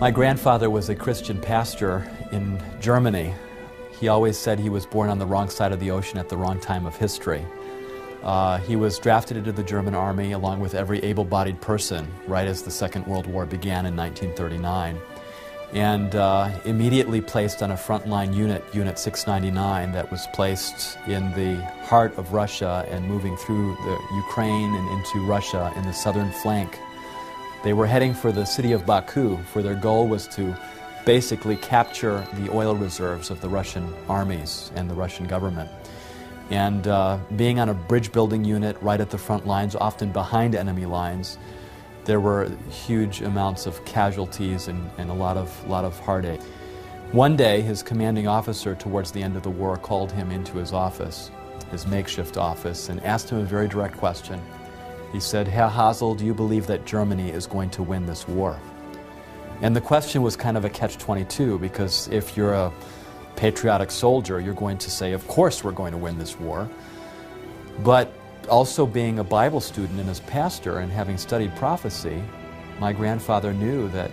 My grandfather was a Christian pastor in Germany. He always said he was born on the wrong side of the ocean at the wrong time of history. He was drafted into the German army along with every able-bodied person right as the Second World War began in 1939, and immediately placed on a frontline unit, Unit 699, that was placed in the heart of Russia and moving through the Ukraine and into Russia in the southern flank. They were heading for the city of Baku, for their goal was to basically capture the oil reserves of the Russian armies and the Russian government. And being on a bridge building unit right at the front lines, often behind enemy lines, there were huge amounts of casualties and a lot of heartache. One day, his commanding officer towards the end of the war called him into his office, his makeshift office, and asked him a very direct question. He said, "Herr Hasel, do you believe that Germany is going to win this war?" And the question was kind of a catch-22, because if you're a patriotic soldier, you're going to say, of course we're going to win this war. But also being a Bible student and as pastor and having studied prophecy, my grandfather knew that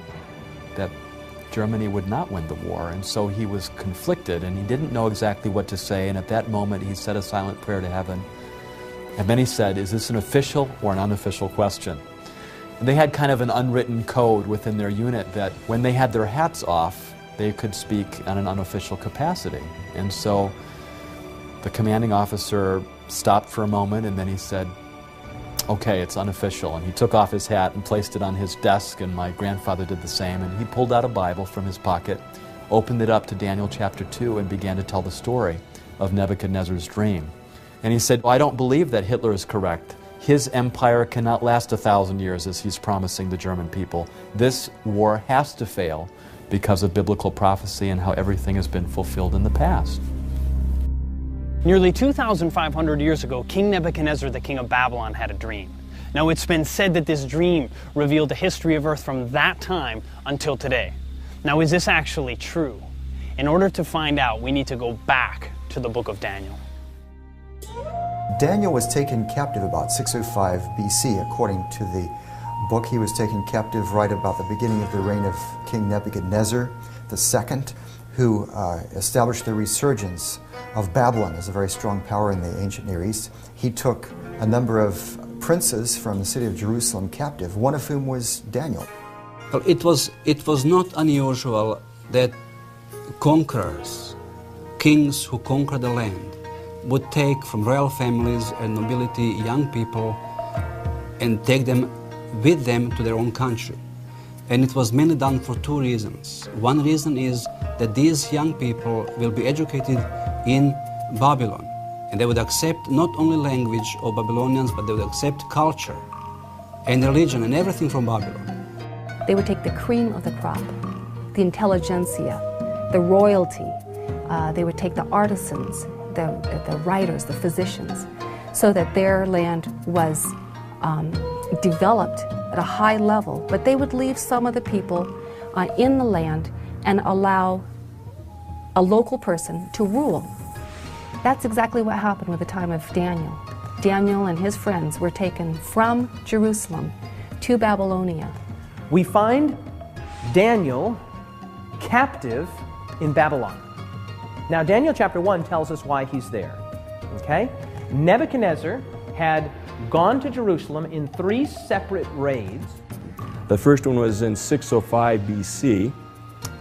Germany would not win the war, and so he was conflicted and he didn't know exactly what to say, and at that moment he said a silent prayer to heaven. And then he said, "Is this an official or an unofficial question?" And they had kind of an unwritten code within their unit that when they had their hats off, they could speak on an unofficial capacity. And so the commanding officer stopped for a moment, and then he said, "Okay, it's unofficial." And he took off his hat and placed it on his desk, and my grandfather did the same. And he pulled out a Bible from his pocket, opened it up to Daniel chapter 2, and began to tell the story of Nebuchadnezzar's dream. And he said, "I don't believe that Hitler is correct. His empire cannot last 1,000 years as he's promising the German people. This war has to fail because of biblical prophecy and how everything has been fulfilled in the past." Nearly 2,500 years ago, King Nebuchadnezzar, the king of Babylon, had a dream. Now, it's been said that this dream revealed the history of earth from that time until today. Now, is this actually true? In order to find out, we need to go back to the book of Daniel. Daniel was taken captive about 605 BC, according to the book. He was taken captive right about the beginning of the reign of King Nebuchadnezzar II, who established the resurgence of Babylon as a very strong power in the ancient Near East. He took a number of princes from the city of Jerusalem captive, one of whom was Daniel. Well, it was not unusual that conquerors, kings who conquered the land, would take from royal families and nobility young people and take them with them to their own country. And it was mainly done for two reasons. One reason is that these young people will be educated in Babylon, and they would accept not only language of Babylonians, but they would accept culture and religion and everything from Babylon. They would take the cream of the crop, the intelligentsia, the royalty. They would take the artisans, the writers, the physicians, so that their land was developed at a high level, but they would leave some of the people in the land and allow a local person to rule. That's exactly what happened with the time of Daniel. Daniel and his friends were taken from Jerusalem to Babylonia. We find Daniel captive in Babylon. Now, Daniel chapter 1 tells us why he's there, okay? Nebuchadnezzar had gone to Jerusalem in 3 separate raids. The first one was in 605 BC.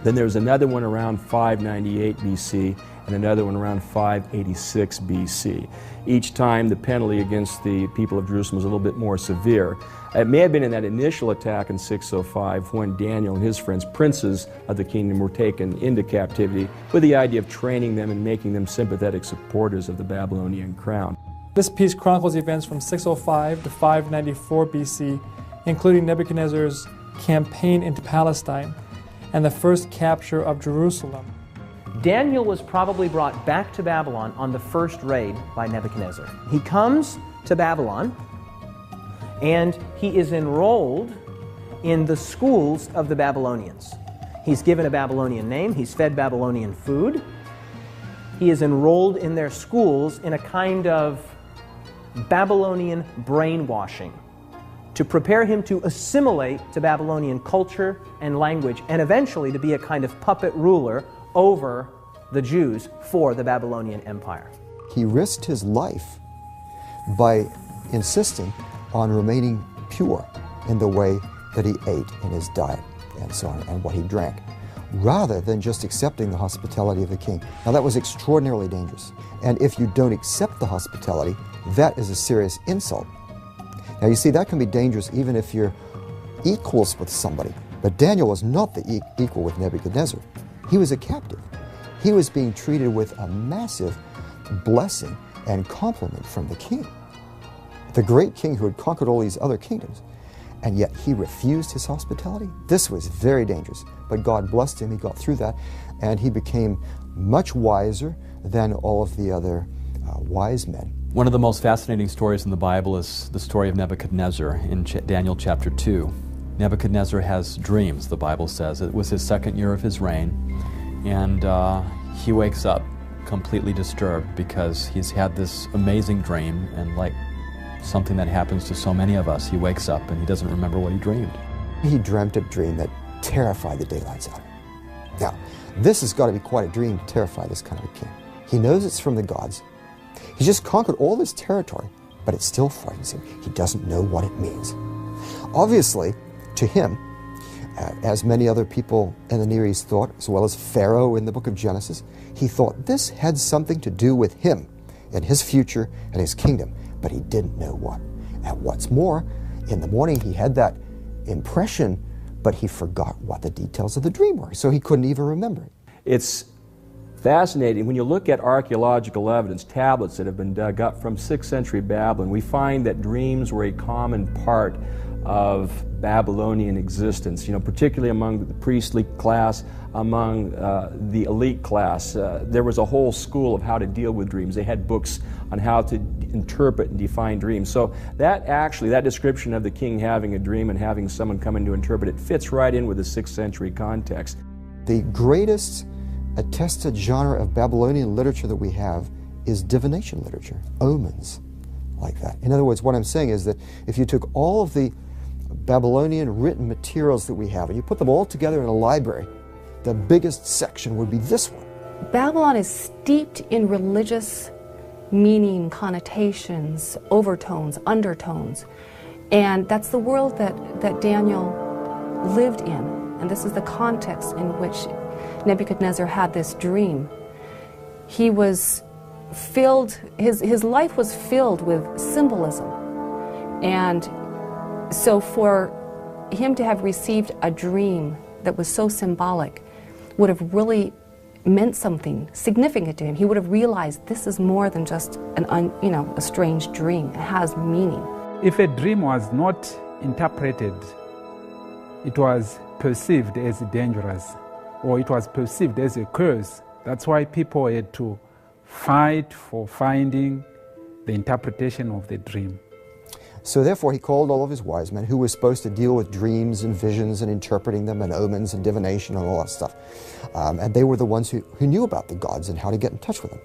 Then there was another one around 598 BC and another one around 586 BC. Each time the penalty against the people of Jerusalem was a little bit more severe. It may have been in that initial attack in 605 when Daniel and his friends, princes of the kingdom, were taken into captivity with the idea of training them and making them sympathetic supporters of the Babylonian crown. This piece chronicles events from 605 to 594 BC, including Nebuchadnezzar's campaign into Palestine and the first capture of Jerusalem. Daniel was probably brought back to Babylon on the first raid by Nebuchadnezzar. He comes to Babylon and he is enrolled in the schools of the Babylonians. He's given a Babylonian name, he's fed Babylonian food. He is enrolled in their schools in a kind of Babylonian brainwashing to prepare him to assimilate to Babylonian culture and language, and eventually to be a kind of puppet ruler over the Jews for the Babylonian Empire. He risked his life by insisting on remaining pure in the way that he ate in his diet and so on, and what he drank, rather than just accepting the hospitality of the king. Now that was extraordinarily dangerous, and if you don't accept the hospitality, that is a serious insult. Now you see, that can be dangerous even if you're equals with somebody, but Daniel was not the equal with Nebuchadnezzar. He was a captive. He was being treated with a massive blessing and compliment from the king, the great king who had conquered all these other kingdoms, and yet he refused his hospitality. This was very dangerous, but God blessed him. He got through that, and he became much wiser than all of the other wise men. One of the most fascinating stories in the Bible is the story of Nebuchadnezzar in Daniel chapter 2. Nebuchadnezzar has dreams, the Bible says. It was his second year of his reign, and he wakes up completely disturbed because he's had this amazing dream, and like something that happens to so many of us, he wakes up and he doesn't remember what he dreamed. He dreamt a dream that terrified the daylights out of him. Now, this has got to be quite a dream to terrify this kind of a king. He knows it's from the gods. He's just conquered all this territory, but it still frightens him. He doesn't know what it means. Obviously, to him, as many other people in the Near East thought, as well as Pharaoh in the book of Genesis, he thought this had something to do with him and his future and his kingdom, but he didn't know what. And what's more, in the morning he had that impression, but he forgot what the details of the dream were, so he couldn't even remember it. It's fascinating. When you look at archaeological evidence, tablets that have been dug up from 6th century Babylon, we find that dreams were a common part of Babylonian existence, particularly among the priestly class, among the elite class. There was a whole school of how to deal with dreams. They had books on how to interpret and define dreams. So that description of the king having a dream and having someone come in to interpret it fits right in with the 6th century context. The greatest attested genre of Babylonian literature that we have is divination literature, omens, like that. In other words, what I'm saying is that if you took all of the Babylonian written materials that we have and you put them all together in a library, the biggest section would be this one. Babylon is steeped in religious meaning, connotations, overtones, undertones, and that's the world that Daniel lived in, and this is the context in which Nebuchadnezzar had this dream. He was filled, his life was filled with symbolism, and so for him to have received a dream that was so symbolic would have really meant something significant to him. He would have realized this is more than just a strange dream. It has meaning. If a dream was not interpreted, it was perceived as dangerous, or it was perceived as a curse. That's why people had to fight for finding the interpretation of the dream. So therefore he called all of his wise men who were supposed to deal with dreams and visions and interpreting them and omens and divination and all that stuff. And they were the ones who knew about the gods and how to get in touch with them.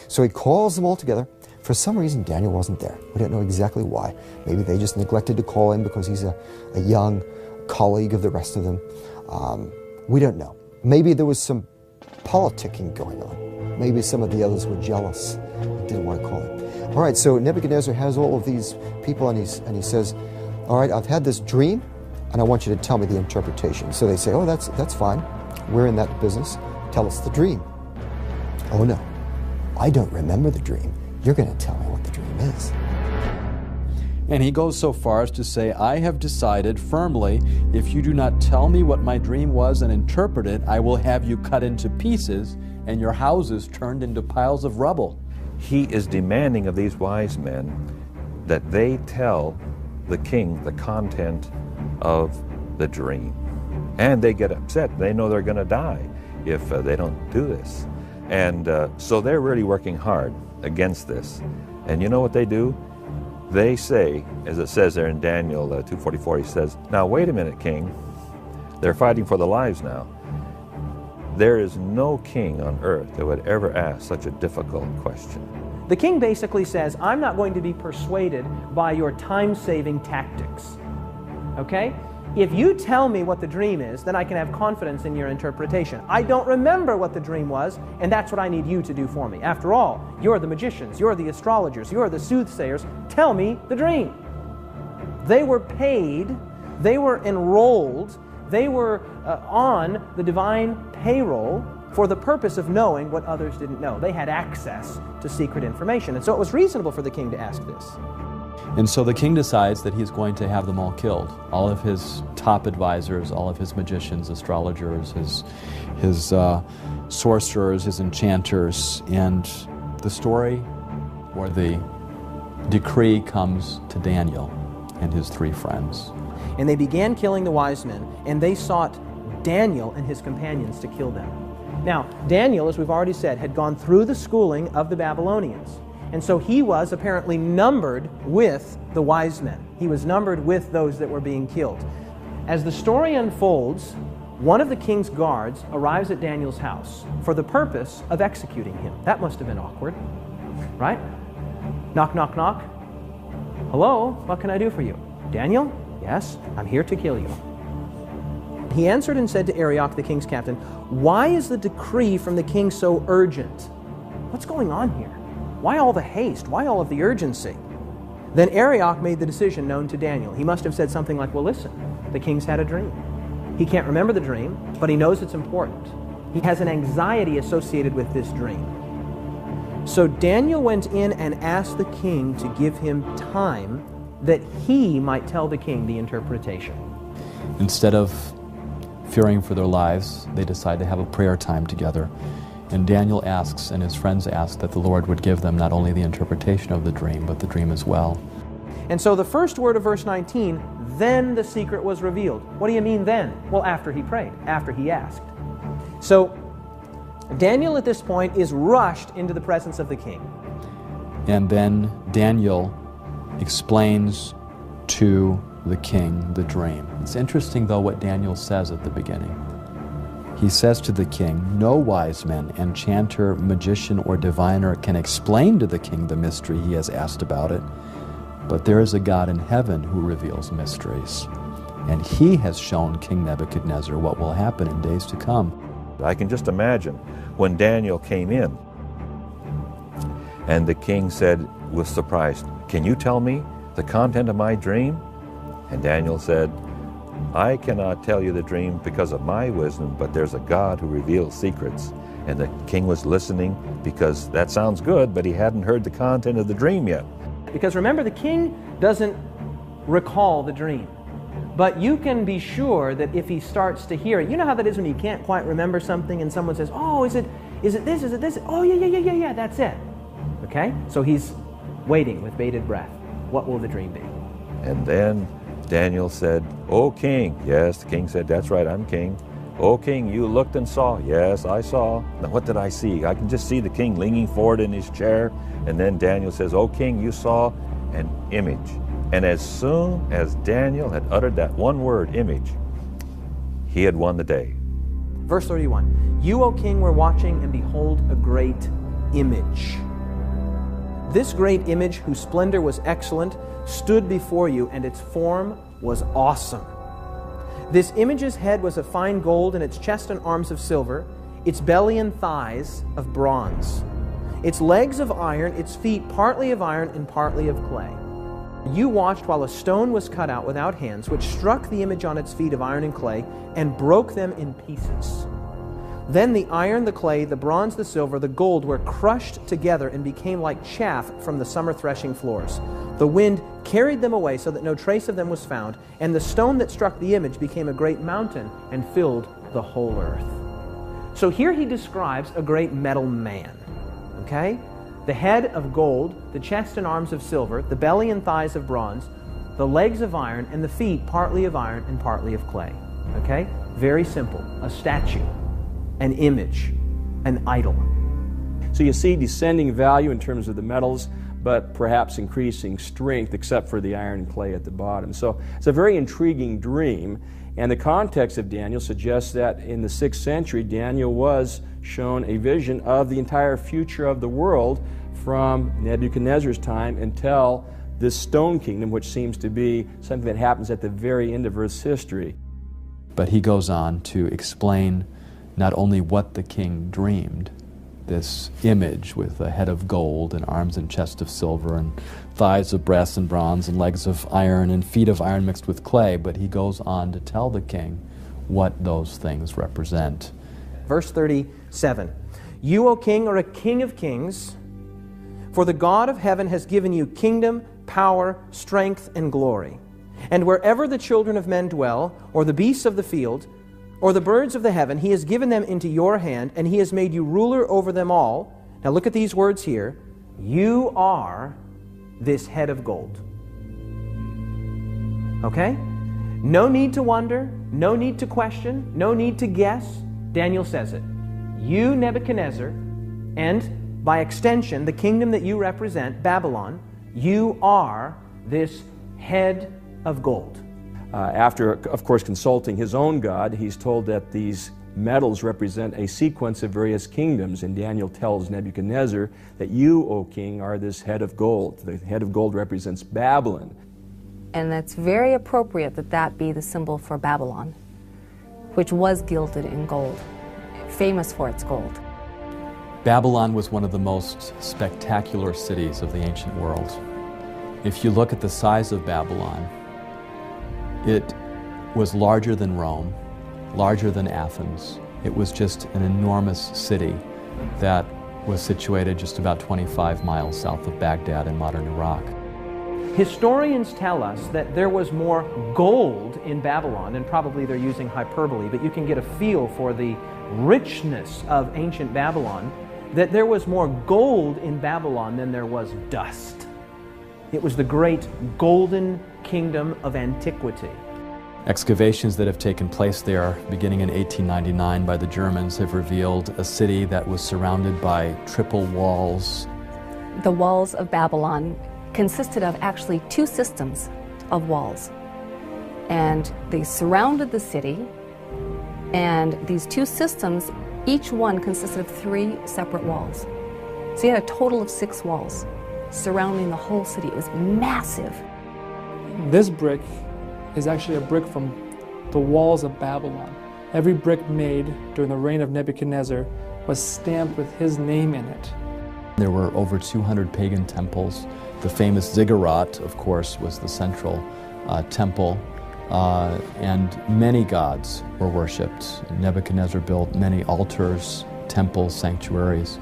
So he calls them all together. For some reason Daniel wasn't there. We don't know exactly why. Maybe they just neglected to call him because he's a young colleague of the rest of them. We don't know. Maybe there was some politicking going on. Maybe some of the others were jealous and didn't want to call him. All right, so Nebuchadnezzar has all of these people, and he says, all right, I've had this dream, and I want you to tell me the interpretation. So they say, oh, that's fine. We're in that business. Tell us the dream. Oh, no, I don't remember the dream. You're going to tell me what the dream is. And he goes so far as to say, I have decided firmly, if you do not tell me what my dream was and interpret it, I will have you cut into pieces and your houses turned into piles of rubble. He is demanding of these wise men that they tell the king the content of the dream. And they get upset. They know they're going to die if they don't do this. And so they're really working hard against this. And you know what they do? They say, as it says there in Daniel 2:44, he says, now wait a minute, king. They're fighting for their lives now. There is no king on earth that would ever ask such a difficult question. The king basically says, I'm not going to be persuaded by your time-saving tactics. Okay? If you tell me what the dream is, then I can have confidence in your interpretation. I don't remember what the dream was, and that's what I need you to do for me. After all, you're the magicians, you're the astrologers, you're the soothsayers. Tell me the dream. They were paid, they were enrolled, they were on the divine payroll for the purpose of knowing what others didn't know. They had access to secret information, and so it was reasonable for the king to ask this. And so the king decides that he's going to have them all killed. All of his top advisors, all of his magicians, astrologers, his sorcerers, his enchanters. And the story or the decree comes to Daniel and his 3 friends. And they began killing the wise men, and they sought Daniel and his companions to kill them. Now, Daniel, as we've already said, had gone through the schooling of the Babylonians. And so he was apparently numbered with the wise men. He was numbered with those that were being killed. As the story unfolds, one of the king's guards arrives at Daniel's house for the purpose of executing him. That must have been awkward, right? Knock, knock, knock. Hello, what can I do for you? Daniel? Yes, I'm here to kill you. He answered and said to Arioch, the king's captain, "Why is the decree from the king so urgent? What's going on here? Why all the haste? Why all of the urgency?" Then Arioch made the decision known to Daniel. He must have said something like, "Well, listen, the king's had a dream. He can't remember the dream, but he knows it's important. He has an anxiety associated with this dream." So Daniel went in and asked the king to give him time that he might tell the king the interpretation. Instead of fearing for their lives, they decide to have a prayer time together. And Daniel asks, and his friends ask, that the Lord would give them not only the interpretation of the dream, but the dream as well. And so the first word of verse 19, then the secret was revealed. What do you mean then? Well, after he prayed, after he asked. So Daniel at this point is rushed into the presence of the king. And then Daniel explains to the king the dream. It's interesting, though, what Daniel says at the beginning. He says to the king, "No wise man, enchanter, magician, or diviner can explain to the king the mystery he has asked about it, but there is a God in heaven who reveals mysteries, and he has shown King Nebuchadnezzar what will happen in days to come." I can just imagine when Daniel came in and the king said, was surprised, "Can you tell me the content of my dream?" And Daniel said, "I cannot tell you the dream because of my wisdom, but there's a God who reveals secrets." And the king was listening because that sounds good, but he hadn't heard the content of the dream yet. Because remember, the king doesn't recall the dream. But you can be sure that if he starts to hear it, you know how that is when you can't quite remember something and someone says, "Oh, is it this, is it this? Oh, yeah, that's it." Okay? So he's waiting with bated breath. What will the dream be? And then Daniel said, "O king," yes, the king said, "That's right, I'm king." "O king, you looked and saw." "Yes, I saw." Now what did I see? I can just see the king leaning forward in his chair. And then Daniel says, "O king, you saw an image." And as soon as Daniel had uttered that one word, image, he had won the day. Verse 31, "You, O king, were watching, and behold, a great image. This great image, whose splendor was excellent, stood before you, and its form was awesome. This image's head was of fine gold, and its chest and arms of silver, its belly and thighs of bronze, its legs of iron, its feet partly of iron and partly of clay. You watched while a stone was cut out without hands, which struck the image on its feet of iron and clay, and broke them in pieces. Then the iron, the clay, the bronze, the silver, the gold were crushed together and became like chaff from the summer threshing floors. The wind carried them away so that no trace of them was found, and the stone that struck the image became a great mountain and filled the whole earth." So here he describes a great metal man, okay? The head of gold, the chest and arms of silver, the belly and thighs of bronze, the legs of iron, and the feet partly of iron and partly of clay. Okay? Very simple. A statue, an image, an idol. So you see descending value in terms of the metals, but perhaps increasing strength, except for the iron and clay at the bottom. So it's a very intriguing dream, and the context of Daniel suggests that in the 6th century, Daniel was shown a vision of the entire future of the world from Nebuchadnezzar's time until this stone kingdom, which seems to be something that happens at the very end of Earth's history. But he goes on to explain not only what the king dreamed, this image with a head of gold and arms and chest of silver and thighs of brass and bronze and legs of iron and feet of iron mixed with clay, but he goes on to tell the king what those things represent. Verse 37, "You, O king, are a king of kings, for the God of heaven has given you kingdom, power, strength, and glory. And wherever the children of men dwell, or the beasts of the field, or the birds of the heaven, he has given them into your hand, and he has made you ruler over them all." Now look at these words here. "You are this head of gold." Okay? No need to wonder, no need to question, no need to guess. Daniel says it. You, Nebuchadnezzar, and by extension, the kingdom that you represent, Babylon, you are this head of gold. After, of course, consulting his own God, he's told that these metals represent a sequence of various kingdoms, and Daniel tells Nebuchadnezzar that you, O king, are this head of gold. The head of gold represents Babylon. And it's very appropriate that that be the symbol for Babylon, which was gilded in gold, famous for its gold. Babylon was one of the most spectacular cities of the ancient world. If you look at the size of Babylon, it was larger than Rome, larger than Athens. It was just an enormous city that was situated just about 25 miles south of Baghdad in modern Iraq. Historians tell us that there was more gold in Babylon, and probably they're using hyperbole, but you can get a feel for the richness of ancient Babylon, that there was more gold in Babylon than there was dust. It was the great golden kingdom of antiquity. Excavations that have taken place there beginning in 1899 by the Germans have revealed a city that was surrounded by triple walls. The walls of Babylon consisted of actually two systems of walls. And they surrounded the city, and these two systems, each one consisted of 3 separate walls. So you had a total of 6 walls surrounding the whole city. It was massive. This brick is actually a brick from the walls of Babylon. Every brick made during the reign of Nebuchadnezzar was stamped with his name in it. There were over 200 pagan temples. The famous ziggurat, of course, was the central temple, and many gods were worshipped. Nebuchadnezzar built many altars, temples, sanctuaries,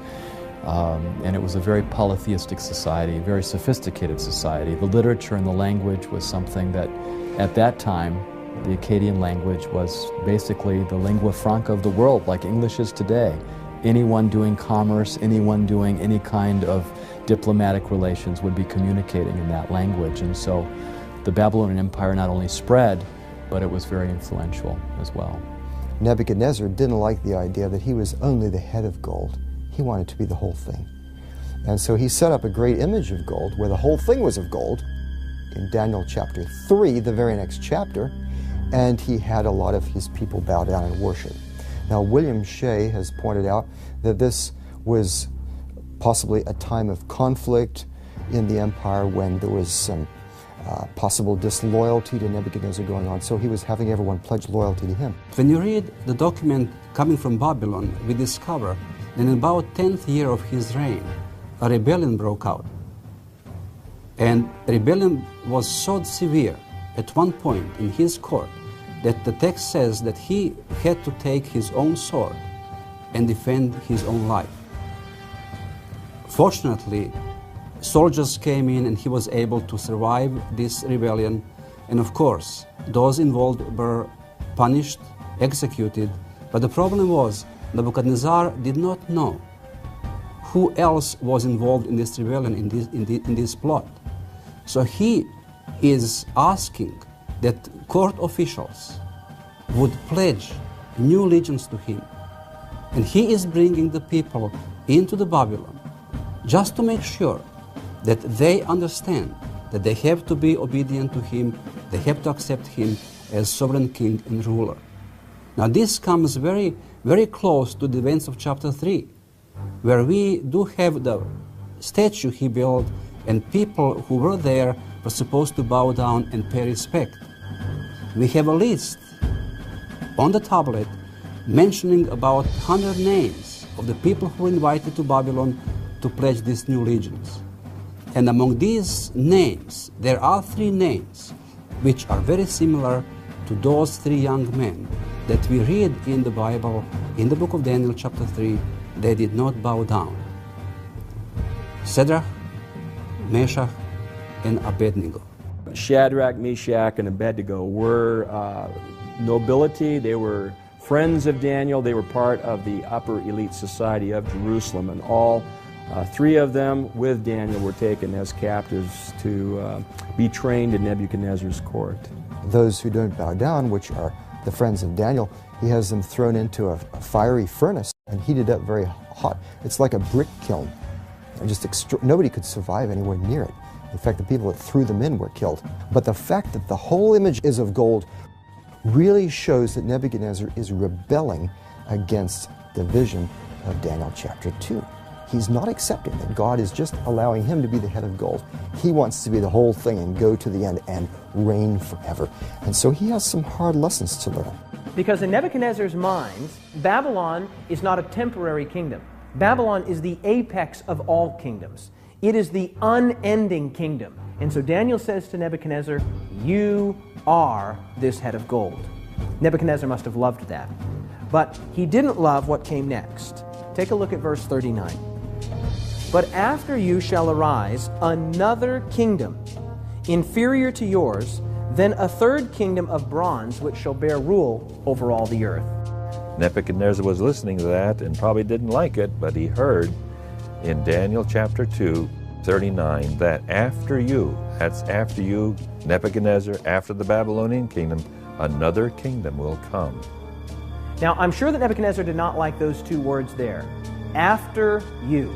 and it was a very polytheistic society, a very sophisticated society. The literature and the language was something that, at that time, the Akkadian language was basically the lingua franca of the world, like English is today. Anyone doing commerce, anyone doing any kind of diplomatic relations would be communicating in that language. And so the Babylonian Empire not only spread, but it was very influential as well. Nebuchadnezzar didn't like the idea that he was only the head of gold. He wanted to be the whole thing. And so he set up a great image of gold where the whole thing was of gold in Daniel chapter 3, the very next chapter, and he had a lot of his people bow down and worship. Now, William Shea has pointed out that this was possibly a time of conflict in the empire when there was some possible disloyalty to Nebuchadnezzar going on, so he was having everyone pledge loyalty to him. When you read the document coming from Babylon, we discover that in about 10th year of his reign, a rebellion broke out. And rebellion was so severe at one point in his court that the text says that he had to take his own sword and defend his own life. Fortunately, soldiers came in and he was able to survive this rebellion. And of course, those involved were punished, executed. But the problem was Nebuchadnezzar did not know who else was involved in this rebellion, in this plot. So he is asking that court officials would pledge new allegiance to him. And he is bringing the people into the Babylon just to make sure that they understand that they have to be obedient to him, they have to accept him as sovereign king and ruler. Now this comes very, very close to the events of chapter 3, where we do have the statue he built and people who were there were supposed to bow down and pay respect. We have a list on the tablet mentioning about 100 names of the people who were invited to Babylon to pledge these new allegiance. And among these names, there are 3 names which are very similar to those 3 young men that we read in the Bible, in the book of Daniel chapter 3, they did not bow down. Shadrach, Meshach, and Abednego. Shadrach, Meshach, and Abednego were nobility. They were friends of Daniel. They were part of the upper elite society of Jerusalem, and all 3 of them with Daniel were taken as captives to be trained in Nebuchadnezzar's court. Those who don't bow down, which are the friends of Daniel, he has them thrown into a fiery furnace and heated up very hot. It's like a brick kiln. Nobody could survive anywhere near it. In fact, the people that threw them in were killed. But the fact that the whole image is of gold really shows that Nebuchadnezzar is rebelling against the vision of Daniel chapter 2. He's not accepting that God is just allowing him to be the head of gold. He wants to be the whole thing and go to the end and reign forever. And so he has some hard lessons to learn. Because in Nebuchadnezzar's mind, Babylon is not a temporary kingdom. Babylon is the apex of all kingdoms. It is the unending kingdom. And so Daniel says to Nebuchadnezzar, "You are this head of gold." Nebuchadnezzar must have loved that. But he didn't love what came next. Take a look at verse 39. "But after you shall arise another kingdom, inferior to yours, then a third kingdom of bronze, which shall bear rule over all the earth." Nebuchadnezzar was listening to that and probably didn't like it, but he heard in Daniel chapter 2, 39, that after you, that's after you, Nebuchadnezzar, after the Babylonian kingdom, another kingdom will come. Now, I'm sure that Nebuchadnezzar did not like those 2 words there, after you.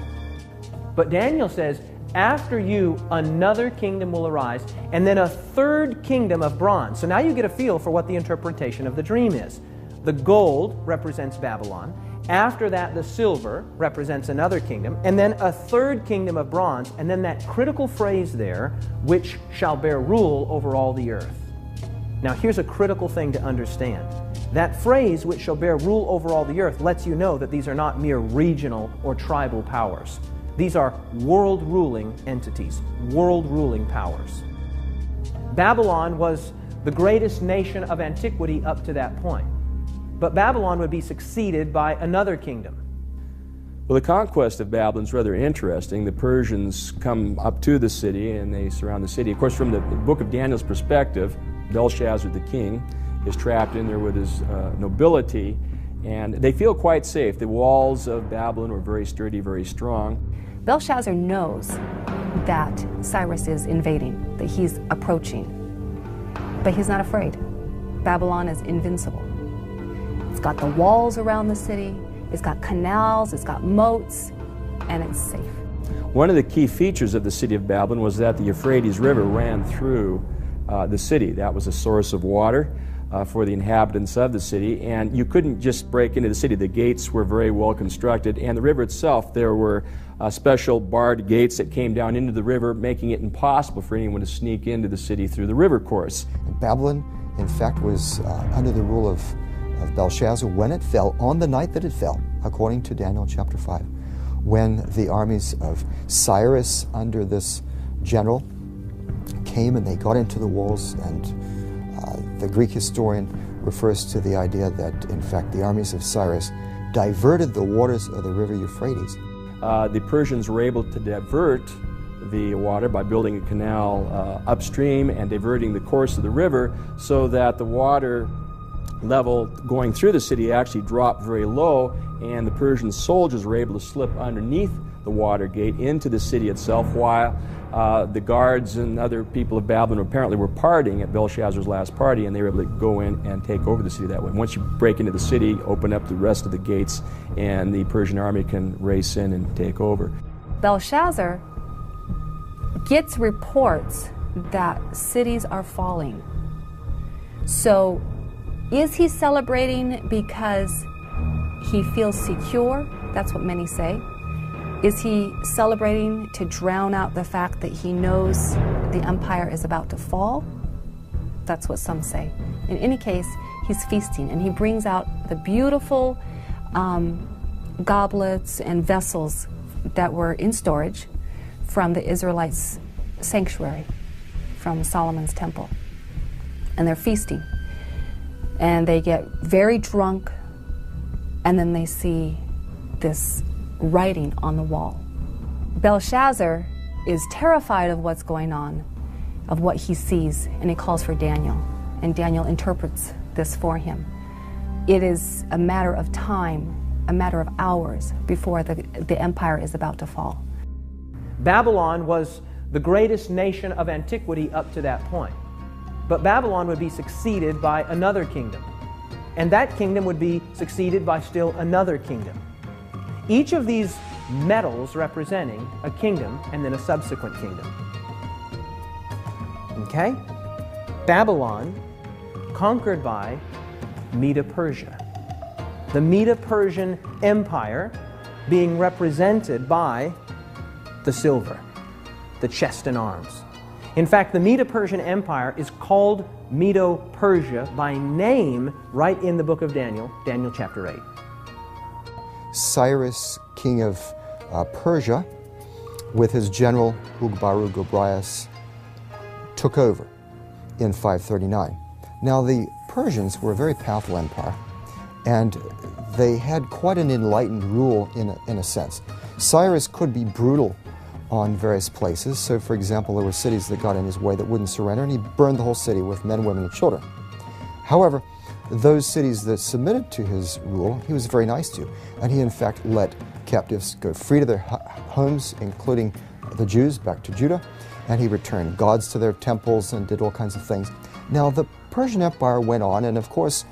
But Daniel says, after you, another kingdom will arise, and then a third kingdom of bronze. So now you get a feel for what the interpretation of the dream is. The gold represents Babylon. After that, the silver represents another kingdom, and then a third kingdom of bronze, and then that critical phrase there, which shall bear rule over all the earth. Now, here's a critical thing to understand. That phrase, which shall bear rule over all the earth, lets you know that these are not mere regional or tribal powers. These are world-ruling entities, world-ruling powers. Babylon was the greatest nation of antiquity up to that point. But Babylon would be succeeded by another kingdom. Well, the conquest of Babylon is rather interesting. The Persians come up to the city and they surround the city. Of course, from the book of Daniel's perspective, Belshazzar the king is trapped in there with his nobility, and they feel quite safe. The walls of Babylon were very sturdy, very strong. Belshazzar knows that Cyrus is invading, that he's approaching, but he's not afraid. Babylon is invincible. It's got the walls around the city, it's got canals, it's got moats, and it's safe. One of the key features of the city of Babylon was that the Euphrates River ran through the city. That was a source of water for the inhabitants of the city, and you couldn't just break into the city. The gates were very well constructed, and the river itself, there were special barred gates that came down into the river, making it impossible for anyone to sneak into the city through the river course. Babylon, in fact, was under the rule of Belshazzar when it fell, on the night that it fell, according to Daniel chapter 5, when the armies of Cyrus under this general came and they got into the walls, and the Greek historian refers to the idea that, in fact, the armies of Cyrus diverted the waters of the river Euphrates. The Persians were able to divert the water by building a canal upstream and diverting the course of the river so that the water level going through the city actually dropped very low, and the Persian soldiers were able to slip underneath the water gate into the city itself, while the guards and other people of Babylon apparently were partying at Belshazzar's last party, and they were able to go in and take over the city that way. Once you break into the city, open up the rest of the gates, and the Persian army can race in and take over. Belshazzar gets reports that cities are falling. So is he celebrating because he feels secure? That's what many say. Is he celebrating to drown out the fact that he knows the empire is about to fall? That's what some say. In any case, he's feasting, and he brings out the beautiful goblets and vessels that were in storage from the Israelites' sanctuary, from Solomon's temple. And they're feasting. And they get very drunk, and then they see this writing on the wall. Belshazzar is terrified of what's going on, of what he sees, and he calls for Daniel. And Daniel interprets this for him. It is a matter of time, a matter of hours before the empire is about to fall. Babylon was the greatest nation of antiquity up to that point. But Babylon would be succeeded by another kingdom. And that kingdom would be succeeded by still another kingdom. Each of these medals representing a kingdom and then a subsequent kingdom. Okay? Babylon conquered by Medo-Persia. The Medo-Persian Empire being represented by the silver, the chest and arms. In fact, the Medo-Persian Empire is called Medo-Persia by name right in the book of Daniel, Daniel chapter 8. Cyrus, king of Persia, with his general Ugbaru-Gobrias, took over in 539. Now, the Persians were a very powerful empire, and they had quite an enlightened rule in a sense. Cyrus could be brutal on various places. So, for example, there were cities that got in his way that wouldn't surrender, and he burned the whole city with men, women, and children. However, those cities that submitted to his rule, he was very nice to, and he in fact let captives go free to their homes, including the Jews, back to Judah, and he returned gods to their temples and did all kinds of things. Now, the Persian Empire went on, and of course,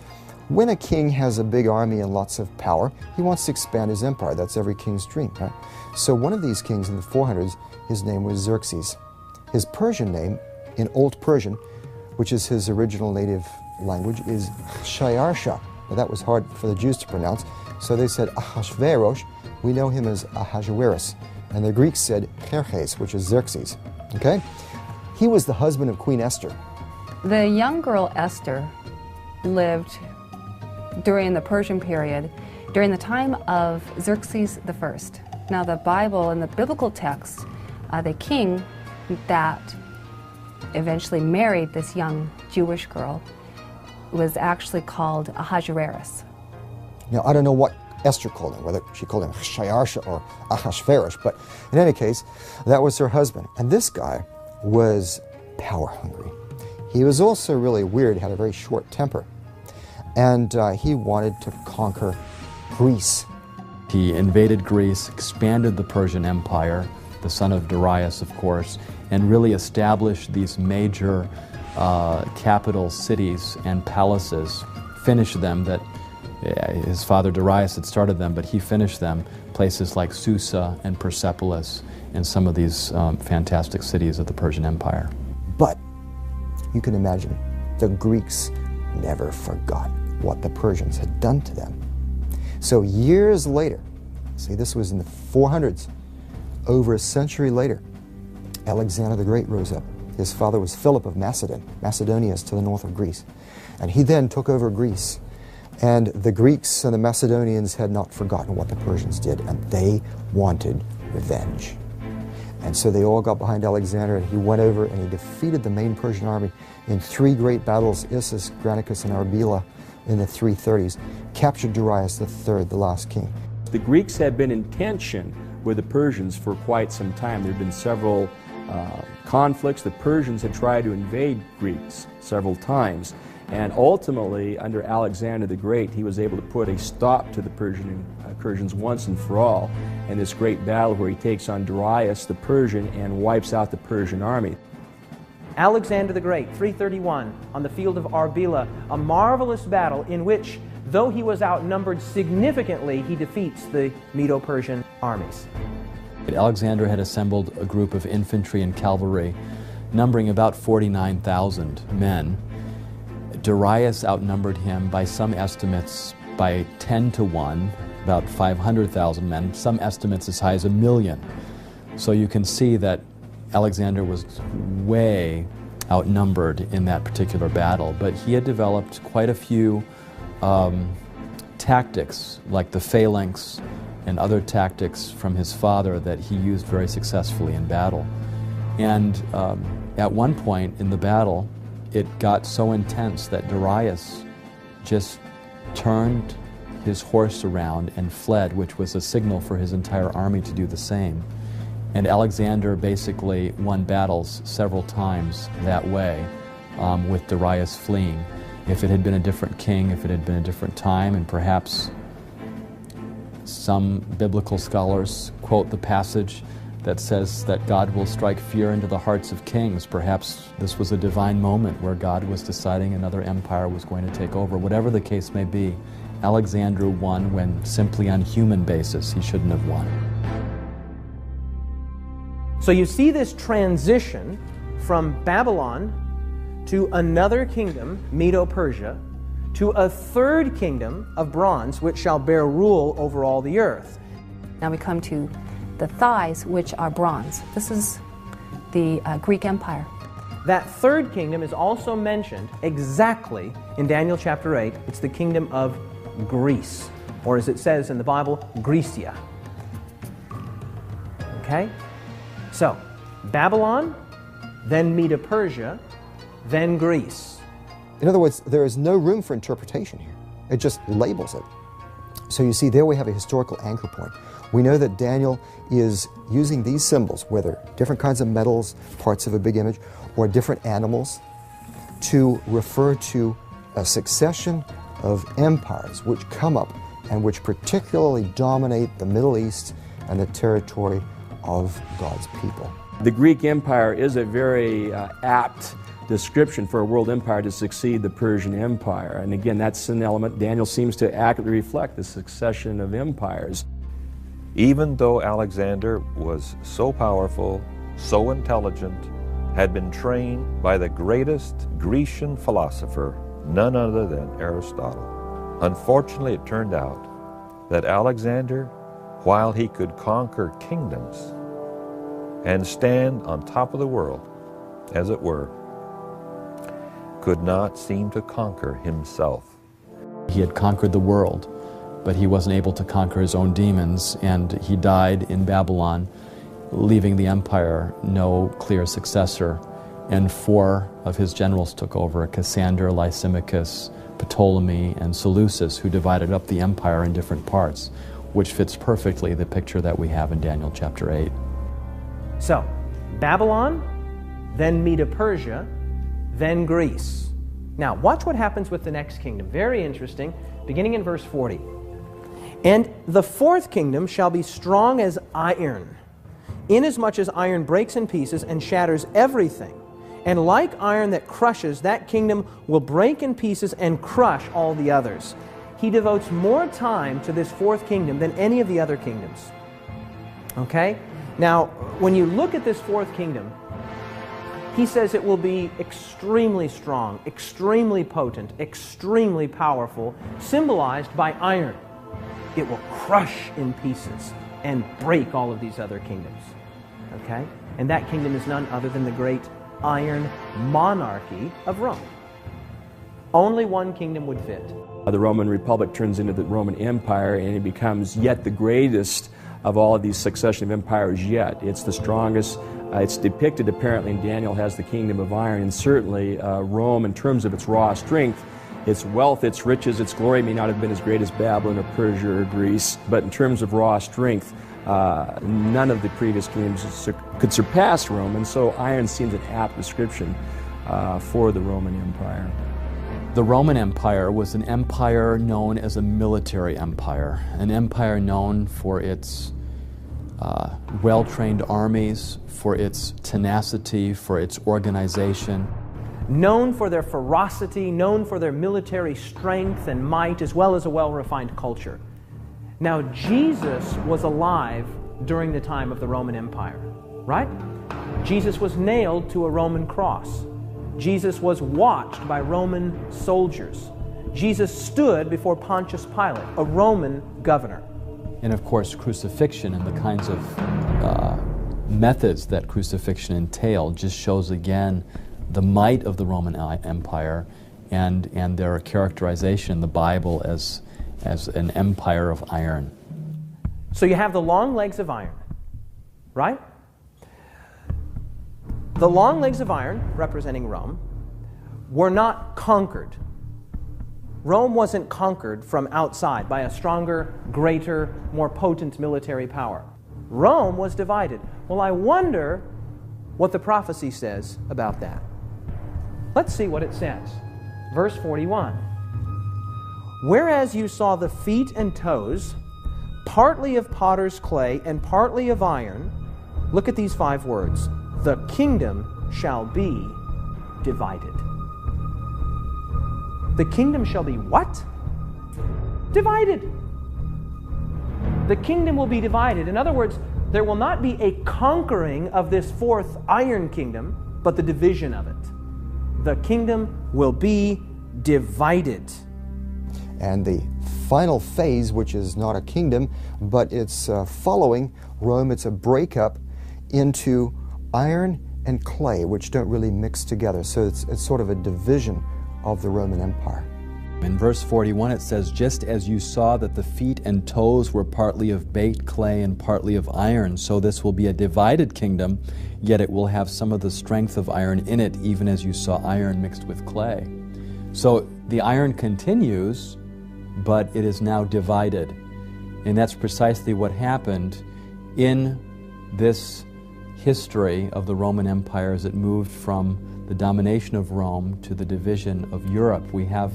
when a king has a big army and lots of power, he wants to expand his empire. That's every king's dream, right? So one of these kings in the 400s, his name was Xerxes. His Persian name, in Old Persian, which is his original native language, is Shayarsha. Now, that was hard for the Jews to pronounce, so they said Ahashverosh. We know him as Ahasuerus. And the Greeks said Xerxes, which is Xerxes. Okay? He was the husband of Queen Esther. The young girl Esther lived during the Persian period, during the time of Xerxes I. Now, the Bible and the biblical text, the king that eventually married this young Jewish girl was actually called Ahasuerus. Now, I don't know what Esther called him, whether she called him Shayarsha or Ahasuerus, but in any case, that was her husband. And this guy was power hungry. He was also really weird, had a very short temper, and he wanted to conquer Greece. He invaded Greece, expanded the Persian Empire, the son of Darius, of course, and really established these major capital cities and palaces, finished them that his father Darius had started them, but he finished them, places like Susa and Persepolis and some of these fantastic cities of the Persian Empire. But you can imagine, the Greeks never forgot what the Persians had done to them. So years later, see, this was in the 400s, over a century later, Alexander the Great rose up. His father was Philip of Macedon. Macedonia is to the north of Greece. And he then took over Greece. And the Greeks and the Macedonians had not forgotten what the Persians did, and they wanted revenge. And so they all got behind Alexander, and he went over and he defeated the main Persian army in 3 great battles, Issus, Granicus, and Arbela, in the 330s, captured Darius III, the last king. The Greeks had been in tension with the Persians for quite some time. There had been several conflicts. The Persians had tried to invade Greeks several times. And ultimately, under Alexander the Great, he was able to put a stop to the Persians once and for all in this great battle where he takes on Darius the Persian and wipes out the Persian army. Alexander the Great, 331, on the field of Arbela, a marvelous battle in which, though he was outnumbered significantly, he defeats the Medo-Persian armies. Alexander had assembled a group of infantry and cavalry numbering about 49,000 men. Darius outnumbered him by some estimates by 10 to 1, about 500,000 men, some estimates as high as 1 million. So you can see that Alexander was way outnumbered in that particular battle, but he had developed quite a few tactics, like the phalanx and other tactics from his father that he used very successfully in battle. And at one point in the battle, it got so intense that Darius just turned his horse around and fled, which was a signal for his entire army to do the same. And Alexander basically won battles several times that way, with Darius fleeing. If it had been a different king, if it had been a different time, and perhaps some biblical scholars quote the passage that says that God will strike fear into the hearts of kings. Perhaps this was a divine moment where God was deciding another empire was going to take over. Whatever the case may be, Alexander won when simply on human basis he shouldn't have won. So you see this transition from Babylon to another kingdom, Medo-Persia, to a third kingdom of bronze, which shall bear rule over all the earth. Now we come to the thighs, which are bronze. This is the Greek Empire. That third kingdom is also mentioned exactly in Daniel chapter 8. It's the kingdom of Greece, or as it says in the Bible, Grecia. Okay? So, Babylon, then Medo-Persia, then Greece. In other words, there is no room for interpretation here. It just labels it. So you see, there we have a historical anchor point. We know that Daniel is using these symbols, whether different kinds of metals, parts of a big image, or different animals, to refer to a succession of empires which come up and which particularly dominate the Middle East and the territory of God's people. The Greek Empire is a very apt description for a world empire to succeed the Persian Empire. And again, that's an element Daniel seems to accurately reflect, the succession of empires. Even though Alexander was so powerful, so intelligent, had been trained by the greatest Grecian philosopher, none other than Aristotle. Unfortunately, it turned out that Alexander, while he could conquer kingdoms and stand on top of the world, as it were, could not seem to conquer himself. He had conquered the world, but he wasn't able to conquer his own demons, and he died in Babylon, leaving the empire no clear successor. And 4 of his generals took over: Cassander, Lysimachus, Ptolemy, and Seleucus, who divided up the empire in different parts, which fits perfectly the picture that we have in Daniel chapter 8. So, Babylon, then Medo-Persia, then Greece. Now, watch what happens with the next kingdom. Very interesting, beginning in verse 40. And the fourth kingdom shall be strong as iron, inasmuch as iron breaks in pieces and shatters everything. And like iron that crushes, that kingdom will break in pieces and crush all the others. He devotes more time to this fourth kingdom than any of the other kingdoms. Okay? Now, when you look at this fourth kingdom, he says it will be extremely strong, extremely potent, extremely powerful, symbolized by iron. It will crush in pieces and break all of these other kingdoms. Okay? And that kingdom is none other than the great iron monarchy of Rome. Only one kingdom would fit. The Roman Republic turns into the Roman Empire, and it becomes yet the greatest of all of these succession of empires yet. It's the strongest. It's depicted apparently in Daniel as the kingdom of iron, and certainly Rome, in terms of its raw strength, its wealth, its riches, its glory may not have been as great as Babylon or Persia or Greece, but in terms of raw strength, none of the previous kingdoms could surpass Rome, and so iron seems an apt description for the Roman Empire. The Roman Empire was an empire known as a military empire, an empire known for its well-trained armies, for its tenacity, for its organization. Known for their ferocity, known for their military strength and might, as well as a well-refined culture. Now, Jesus was alive during the time of the Roman Empire, right? Jesus was nailed to a Roman cross. Jesus was watched by Roman soldiers. Jesus stood before Pontius Pilate, a Roman governor. And of course, crucifixion and the kinds of methods that crucifixion entailed just shows again the might of the Roman Empire and their characterization in the Bible as an empire of iron. So you have the long legs of iron, right? The long legs of iron, representing Rome, were not conquered. Rome wasn't conquered from outside by a stronger, greater, more potent military power. Rome was divided. Well, I wonder what the prophecy says about that. Let's see what it says. Verse 41. Whereas you saw the feet and toes, partly of potter's clay and partly of iron, look at these 5 words. The kingdom shall be divided. The kingdom shall be what? Divided. The kingdom will be divided. In other words, there will not be a conquering of this 4th iron kingdom, but the division of it. The kingdom will be divided. And the final phase, which is not a kingdom, but it's following Rome, it's a breakup into iron and clay, which don't really mix together. So it's sort of a division of the Roman Empire. In verse 41 it says, just as you saw that the feet and toes were partly of baked clay and partly of iron, so this will be a divided kingdom, yet it will have some of the strength of iron in it, even as you saw iron mixed with clay. So the iron continues, but it is now divided. And that's precisely what happened in this history of the Roman Empire as it moved from the domination of Rome to the division of Europe. We have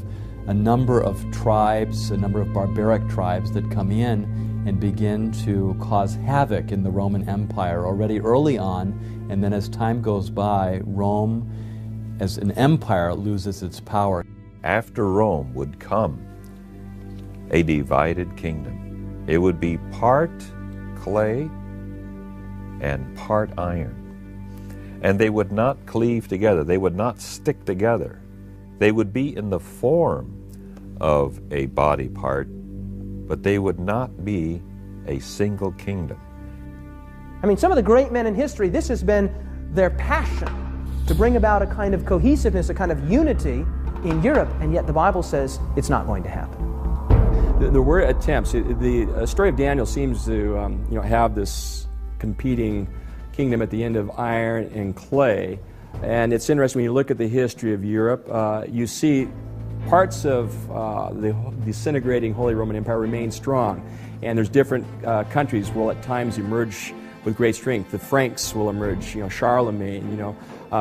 a number of tribes, a number of barbaric tribes that come in and begin to cause havoc in the Roman Empire already early on, and then as time goes by, Rome as an empire loses its power. After Rome would come a divided kingdom. It would be part clay and part iron. And they would not cleave together. They would not stick together. They would be in the form of a body part, but they would not be a single kingdom. I mean, some of the great men in history, this has been their passion, to bring about a kind of cohesiveness, a kind of unity in Europe, and yet the Bible says it's not going to happen. There were attempts. The story of Daniel seems to have this competing kingdom at the end of iron and clay. And it's interesting when you look at the history of Europe, you see parts of the disintegrating Holy Roman Empire remain strong. And there's different countries will at times emerge with great strength. The Franks will emerge, Charlemagne,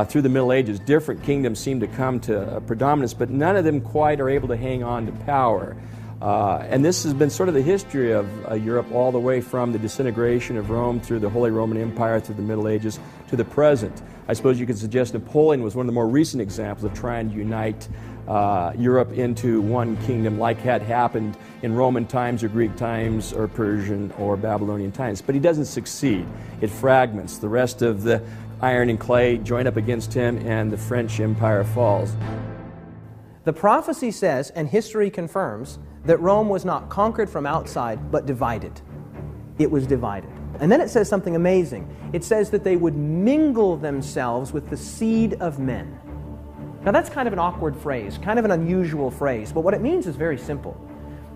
through the Middle Ages. Different kingdoms seem to come to predominance, but none of them quite are able to hang on to power. And this has been sort of the history of Europe all the way from the disintegration of Rome through the Holy Roman Empire through the Middle Ages to the present. I suppose you could suggest Napoleon was one of the more recent examples of trying to unite Europe into one kingdom like had happened in Roman times or Greek times or Persian or Babylonian times. But he doesn't succeed. It fragments. The rest of the iron and clay join up against him and the French Empire falls. The prophecy says, and history confirms, that Rome was not conquered from outside, but divided. It was divided. And then it says something amazing. It says that they would mingle themselves with the seed of men. Now that's kind of an awkward phrase, kind of an unusual phrase, but what it means is very simple.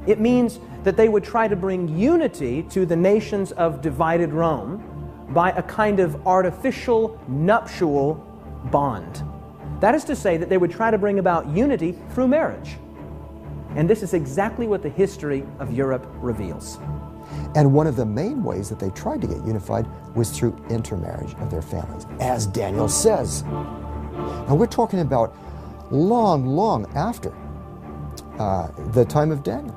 It means that they would try to bring unity to the nations of divided Rome by a kind of artificial nuptial bond. That is to say that they would try to bring about unity through marriage. And this is exactly what the history of Europe reveals. And one of the main ways that they tried to get unified was through intermarriage of their families, as Daniel says. Now we're talking about long after the time of Daniel.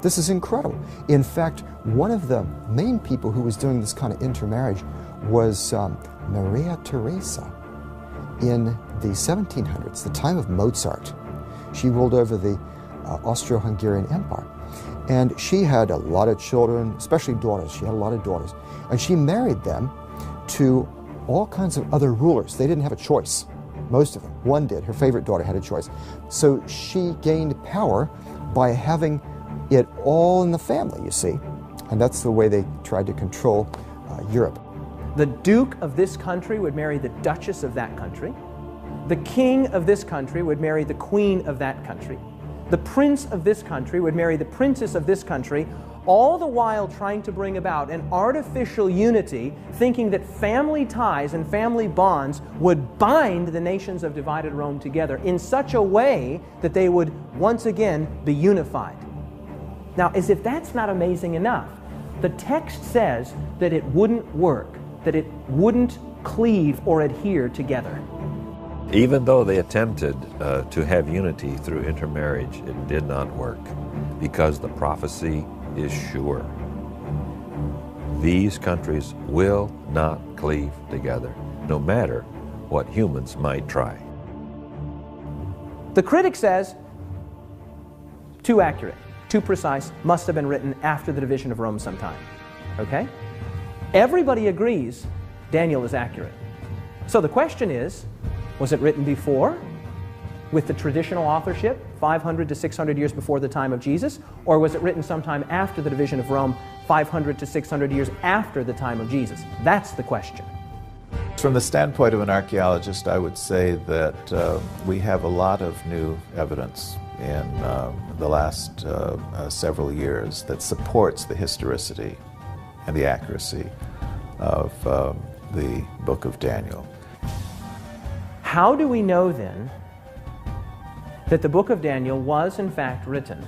This is incredible. In fact, one of the main people who was doing this kind of intermarriage was Maria Theresa in the 1700s, the time of Mozart. She ruled over the Austro-Hungarian Empire. And she had a lot of children, especially daughters. She had a lot of daughters. And she married them to all kinds of other rulers. They didn't have a choice, most of them. One did. Her favorite daughter had a choice. So she gained power by having it all in the family, you see. And And that's the way they tried to control Europe. The Duke of this country would marry the Duchess of that country. The King of this country would marry the Queen of that country. The Prince of this country would marry the Princess of this country, all the while trying to bring about an artificial unity, thinking that family ties and family bonds would bind the nations of divided Rome together in such a way that they would once again be unified. Now, as if that's not amazing enough, the text says that it wouldn't work, that it wouldn't cleave or adhere together. Even though they attempted to have unity through intermarriage, it did not work because the prophecy is sure. These countries will not cleave together, no matter what humans might try. The critic says, too accurate, too precise, must have been written after the division of Rome sometime. Okay? Everybody agrees Daniel is accurate. So the question is, was it written before, with the traditional authorship, 500 to 600 years before the time of Jesus, or was it written sometime after the division of Rome, 500 to 600 years after the time of Jesus? That's the question. From the standpoint of an archaeologist, I would say that we have a lot of new evidence in the last several years that supports the historicity and the accuracy of the book of Daniel. How do we know then that the book of Daniel was in fact written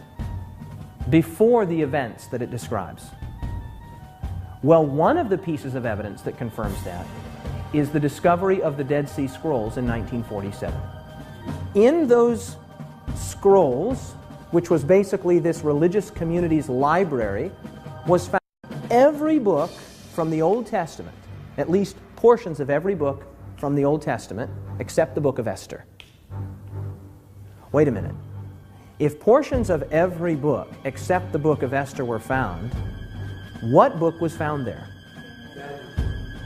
before the events that it describes? Well, one of the pieces of evidence that confirms that is the discovery of the Dead Sea Scrolls in 1947. In those scrolls, which was basically this religious community's library, was found every book from the Old Testament, at least portions of every book from the Old Testament, except the book of Esther. Wait a minute. If portions of every book except the book of Esther were found, what book was found there?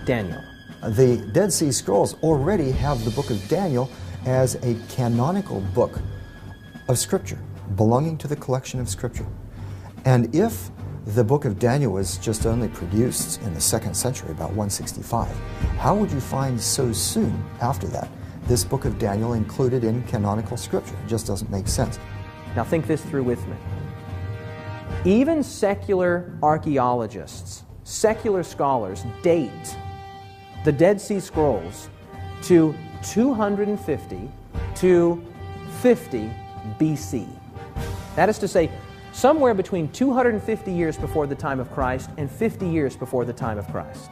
Daniel. The Dead Sea Scrolls already have the book of Daniel as a canonical book of Scripture, belonging to the collection of Scripture. And if the book of Daniel was just only produced in the 2nd century, about 165, how would you find so soon after that this book of Daniel included in canonical Scripture? It just doesn't make sense. Now think this through with me. Even secular archaeologists, secular scholars date the Dead Sea Scrolls to 250 to 50 BC. That is to say, somewhere between 250 years before the time of Christ and 50 years before the time of Christ.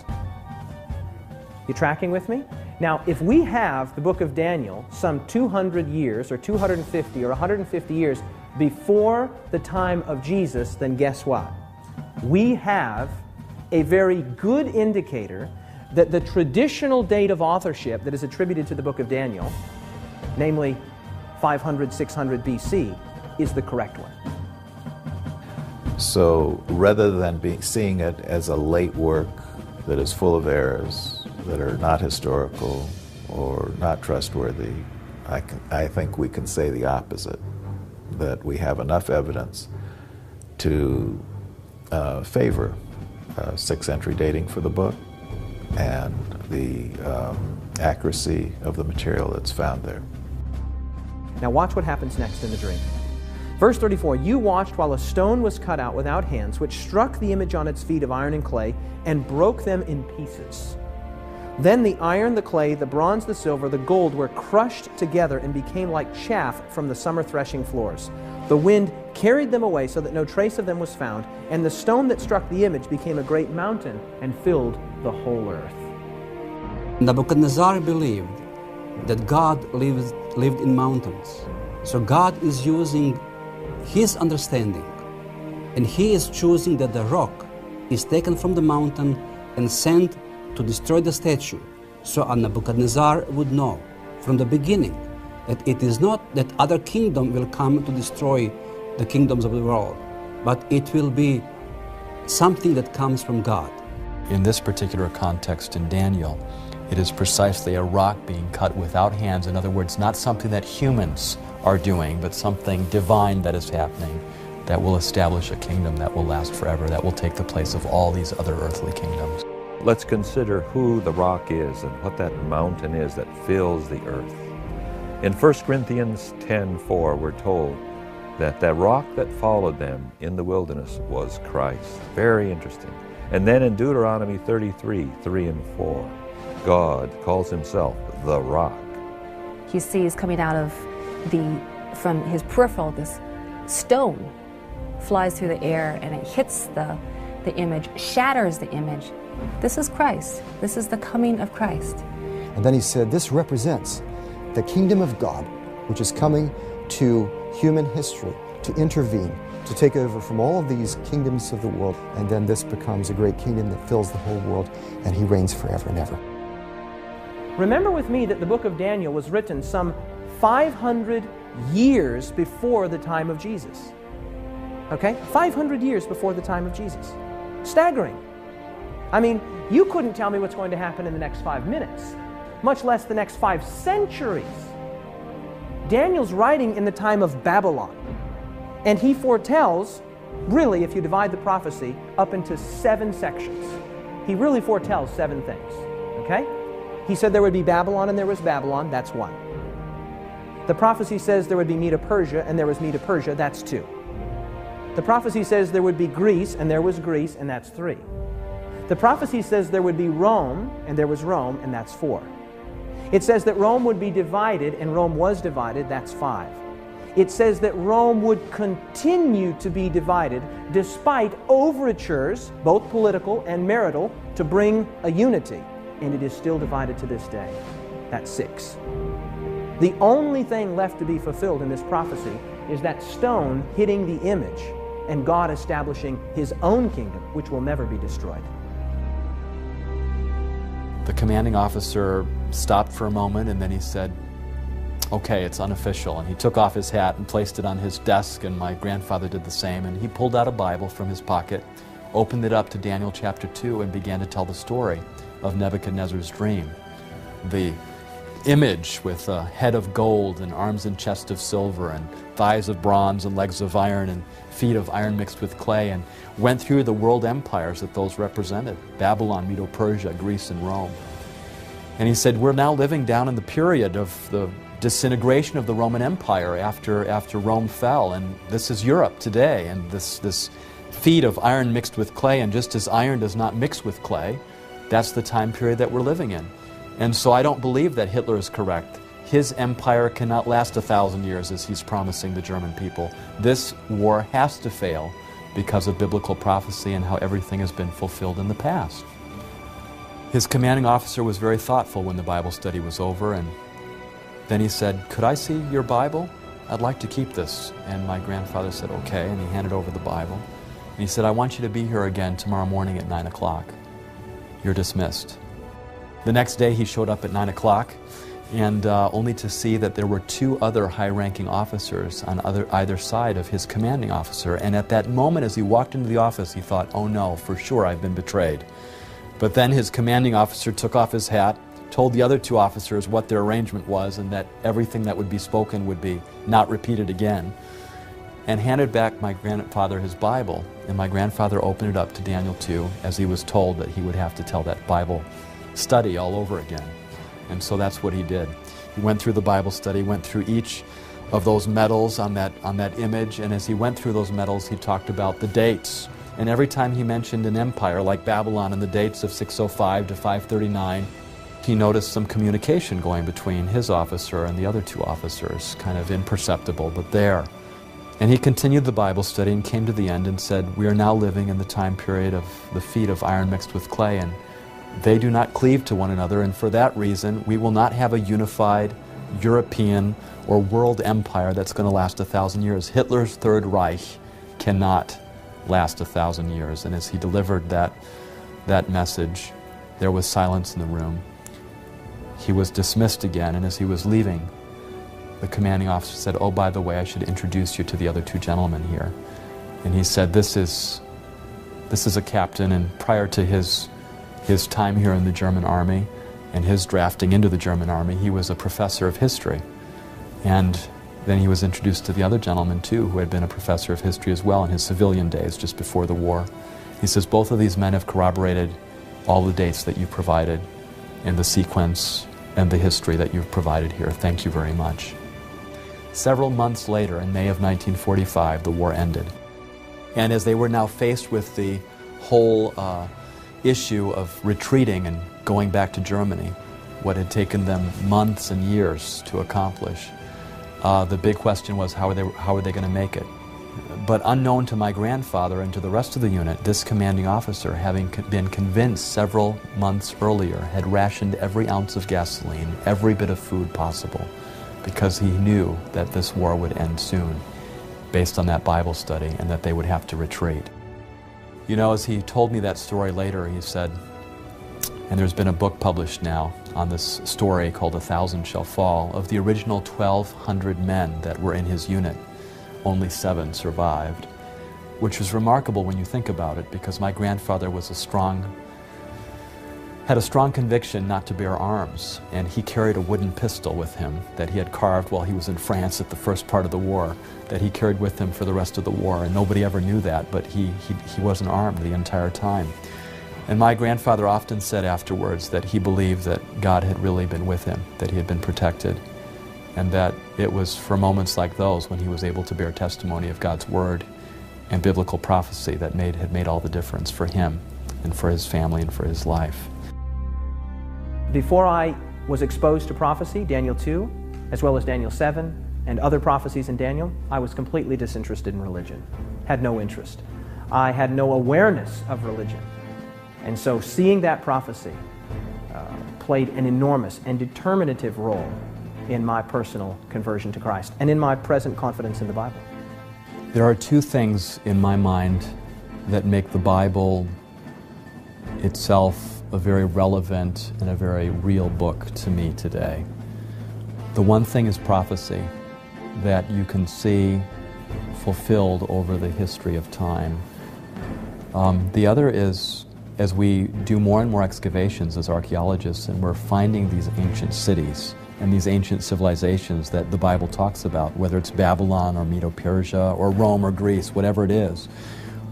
You tracking with me? Now, if we have the book of Daniel some 200 years or 250 or 150 years before the time of Jesus, then guess what? We have a very good indicator that the traditional date of authorship that is attributed to the book of Daniel, namely 500, 600 BC, is the correct one. So rather than seeing it as a late work that is full of errors, that are not historical or not trustworthy, I think we can say the opposite, that we have enough evidence to favor 6th century dating for the book and the accuracy of the material that's found there. Now watch what happens next in the dream. Verse 34, you watched while a stone was cut out without hands, which struck the image on its feet of iron and clay and broke them in pieces. Then the iron, the clay, the bronze, the silver, the gold were crushed together and became like chaff from the summer threshing floors. The wind carried them away so that no trace of them was found, and the stone that struck the image became a great mountain and filled the whole earth. Nebuchadnezzar believed that God lived in mountains. So God is using his understanding, and he is choosing that the rock is taken from the mountain and sent to destroy the statue, so Nebuchadnezzar would know from the beginning that it is not that other kingdom will come to destroy the kingdoms of the world, but it will be something that comes from God. In this particular context in Daniel, it is precisely a rock being cut without hands. In other words, not something that humans are doing, but something divine that is happening, that will establish a kingdom that will last forever, that will take the place of all these other earthly kingdoms. Let's consider who the rock is and what that mountain is that fills the earth. In 1 Corinthians 10:4, we're told that the rock that followed them in the wilderness was Christ. Very interesting. And then in Deuteronomy 33:3 and 4, God calls himself the rock. He sees coming out of from his peripheral, this stone flies through the air and it hits the image, shatters the image. This is Christ. This is the coming of Christ. And then he said, this represents the kingdom of God, which is coming to human history, to intervene, to take over from all of these kingdoms of the world. And then this becomes a great kingdom that fills the whole world, and he reigns forever and ever. Remember with me that the book of Daniel was written some 500 years before the time of Jesus. Okay? 500 years before the time of Jesus. Staggering. I mean, you couldn't tell me what's going to happen in the next 5 minutes, much less the next 5 centuries. Daniel's writing in the time of Babylon, and he foretells, really, if you divide the prophecy up into 7 sections, he really foretells 7 things. Okay? He said there would be Babylon and there was Babylon, that's 1. The prophecy says there would be Medo-Persia and there was Medo-Persia, that's 2. The prophecy says there would be Greece and there was Greece, and that's 3. The prophecy says there would be Rome and there was Rome, and that's 4. It says that Rome would be divided and Rome was divided, that's 5. It says that Rome would continue to be divided despite overtures, both political and marital, to bring a unity, and it is still divided to this day. That's 6. The only thing left to be fulfilled in this prophecy is that stone hitting the image and God establishing his own kingdom, which will never be destroyed. The commanding officer stopped for a moment and then he said, okay, it's unofficial. And he took off his hat and placed it on his desk, and my grandfather did the same. And he pulled out a Bible from his pocket, opened it up to Daniel chapter 2, and began to tell the story of Nebuchadnezzar's dream. The image with a head of gold and arms and chest of silver and thighs of bronze and legs of iron and feet of iron mixed with clay, and went through the world empires that those represented: Babylon, Medo-Persia, Greece, and Rome. And he said, we're now living down in the period of the disintegration of the Roman Empire after Rome fell, and this is Europe today, and this feet of iron mixed with clay, and just as iron does not mix with clay, that's the time period that we're living in. And so I don't believe that Hitler is correct. His empire cannot last 1,000 years as he's promising the German people. This war has to fail because of biblical prophecy and how everything has been fulfilled in the past. His commanding officer was very thoughtful when the Bible study was over, and then he said, could I see your Bible? I'd like to keep this. And my grandfather said, okay, and he handed over the Bible. And he said, I want you to be here again tomorrow morning at 9 o'clock. You're dismissed. The next day he showed up at 9 o'clock, and only to see that there were 2 other high-ranking officers on either side of his commanding officer. And at that moment, as he walked into the office, he thought, oh no, for sure I've been betrayed. But then his commanding officer took off his hat, told the other 2 officers what their arrangement was, and that everything that would be spoken would be not repeated again, and handed back my grandfather his Bible. And my grandfather opened it up to Daniel 2, as he was told that he would have to tell that Bible study all over again. And so that's what he did. He went through the Bible study, went through each of those medals on that image, and as he went through those medals, he talked about the dates. And every time he mentioned an empire like Babylon and the dates of 605 to 539, he noticed some communication going between his officer and the other 2 officers, kind of imperceptible, but there. And he continued the Bible study and came to the end and said, we are now living in the time period of the feet of iron mixed with clay, and they do not cleave to one another, and for that reason we will not have a unified European or world empire that's going to last 1,000 years. Hitler's Third Reich cannot last 1,000 years. And as he delivered that message, there was silence in the room. He was dismissed again, and as he was leaving, the commanding officer said, oh, by the way, I should introduce you to the other 2 gentlemen here. And he said, this is a captain, and prior to his time here in the German army and his drafting into the German army, he was a professor of history. And Then he was introduced to the other gentleman too, who had been a professor of history as well in his civilian days just before the war. He says, both of these men have corroborated all the dates that you provided in the sequence and the history that you've provided here. Thank you very much. Several months later, in May of 1945, the war ended. And as they were now faced with the whole issue of retreating and going back to Germany, what had taken them months and years to accomplish, the big question was how were they going to make it? But unknown to my grandfather and to the rest of the unit, this commanding officer, having been convinced several months earlier, had rationed every ounce of gasoline, every bit of food possible, because he knew that this war would end soon, based on that Bible study, and that they would have to retreat. You know, as he told me that story later, he said, and there's been a book published now on this story called 1,000 Shall Fall, of the original 1,200 men that were in his unit, only 7 survived, which is remarkable when you think about it, because my grandfather was had a strong conviction not to bear arms, and he carried a wooden pistol with him that he had carved while he was in France at the first part of the war, that he carried with him for the rest of the war, and nobody ever knew that, but he wasn't armed the entire time. And my grandfather often said afterwards that he believed that God had really been with him, that he had been protected, and that it was for moments like those when he was able to bear testimony of God's Word and biblical prophecy that had made all the difference for him and for his family and for his life. Before I was exposed to prophecy, Daniel 2, as well as Daniel 7, and other prophecies in Daniel, I was completely disinterested in religion, had no interest. I had no awareness of religion. And so seeing that prophecy played an enormous and determinative role in my personal conversion to Christ and in my present confidence in the Bible. There are 2 things in my mind that make the Bible itself a very relevant and a very real book to me today. The one thing is prophecy, that you can see fulfilled over the history of time. The other is, as we do more and more excavations as archaeologists, and we're finding these ancient cities and these ancient civilizations that the Bible talks about, whether it's Babylon or Medo-Persia or Rome or Greece, whatever it is,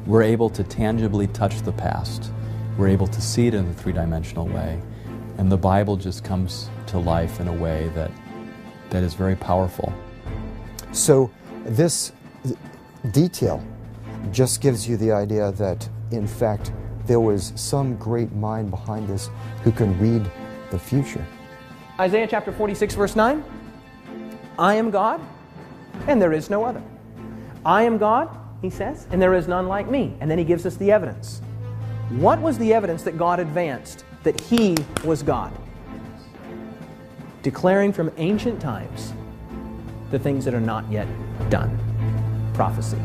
we're able to tangibly touch the past. We're able to see it in a 3-dimensional way, and the Bible just comes to life in a way that is very powerful. So this detail just gives you the idea that, in fact, there was some great mind behind this who can read the future. Isaiah chapter 46, verse 9, I am God, and there is no other. I am God, he says, and there is none like me. And then he gives us the evidence. What was the evidence that God advanced that he was God? Declaring from ancient times the things that are not yet done. Prophecy.